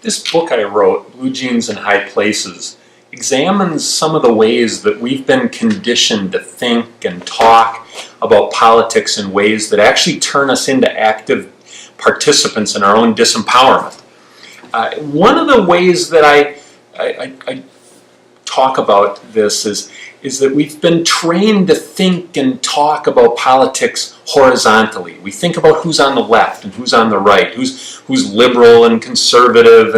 This book I wrote, Blue Jeans in High Places, examines some of the ways that we've been conditioned to think and talk about politics in ways that actually turn us into active participants in our own disempowerment. One of the ways that I talk about this is that we've been trained to think and talk about politics horizontally. We think about who's on the left and who's on the right, who's liberal and conservative,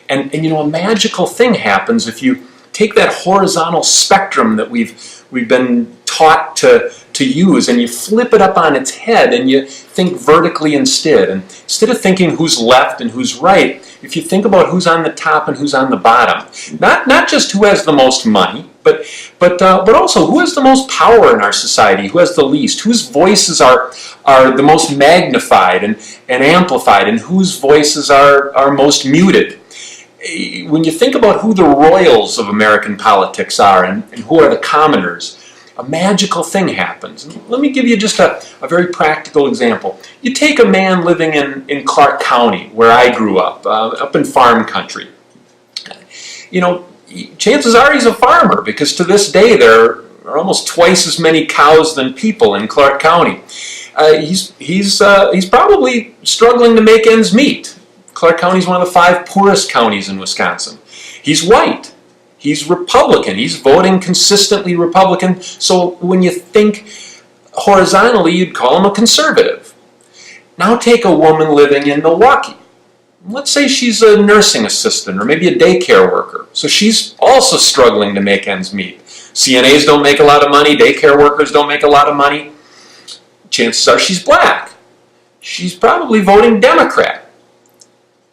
and you know, a magical thing happens if you take that horizontal spectrum that we've been taught to use and you flip it up on its head and you think vertically instead. And instead of thinking who's left and who's right, if you think about who's on the top and who's on the bottom, not just who has the most money, but also who has the most power in our society, who has the least, whose voices are the most magnified and amplified, and whose voices are most muted. When you think about who the royals of American politics are and who are the commoners, a magical thing happens. And let me give you just a very practical example. You take a man living in Clark County, where I grew up in farm country. You know, chances are he's a farmer, because to this day there are almost twice as many cows than people in Clark County. He's probably struggling to make ends meet. Clark County is one of the 5 poorest counties in Wisconsin. He's white. He's Republican. He's voting consistently Republican. So when you think horizontally, you'd call him a conservative. Now take a woman living in Milwaukee. Let's say she's a nursing assistant or maybe a daycare worker. So she's also struggling to make ends meet. CNAs don't make a lot of money. Daycare workers don't make a lot of money. Chances are she's black. She's probably voting Democrat.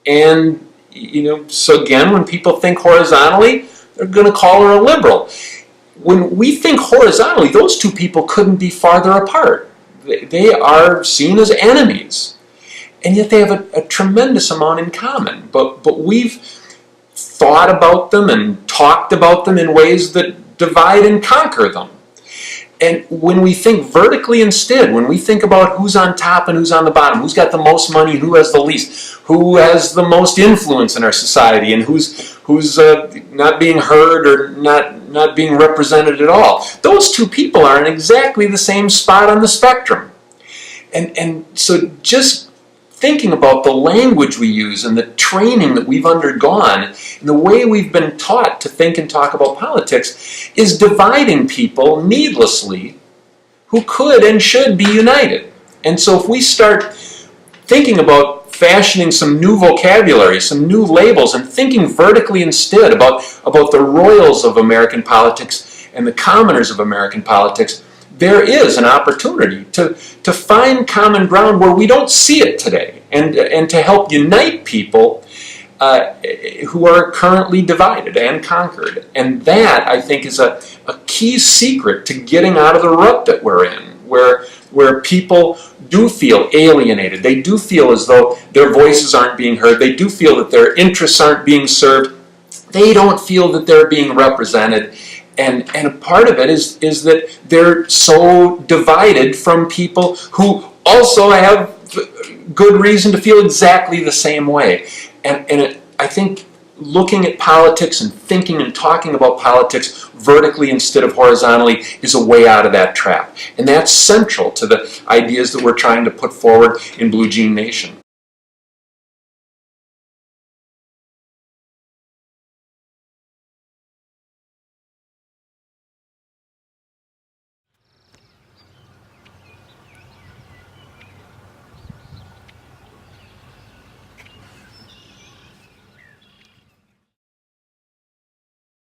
And, you know, so again, when people think horizontally, they're going to call her a liberal. When we think horizontally, those two people couldn't be farther apart. They are seen as enemies. And yet they have a tremendous amount in common. But we've thought about them and talked about them in ways that divide and conquer them. And when we think vertically instead, when we think about who's on top and who's on the bottom, who's got the most money and who has the least, who has the most influence in our society and who's not being heard or not being represented at all, those two people are in exactly the same spot on the spectrum. And so just thinking about the language we use and the training that we've undergone and the way we've been taught to think and talk about politics is dividing people needlessly who could and should be united. And so if we start thinking about fashioning some new vocabulary, some new labels, and thinking vertically instead about the royals of American politics and the commoners of American politics, there is an opportunity to find common ground where we don't see it today, and to help unite people who are currently divided and conquered. And that, I think, is a key secret to getting out of the rut that we're in, where people do feel alienated. They do feel as though their voices aren't being heard. They do feel that their interests aren't being served. They don't feel that they're being represented. And a part of it is that they're so divided from people who also have good reason to feel exactly the same way. I think looking at politics and thinking and talking about politics vertically instead of horizontally is a way out of that trap. And that's central to the ideas that we're trying to put forward in Blue Jean Nation.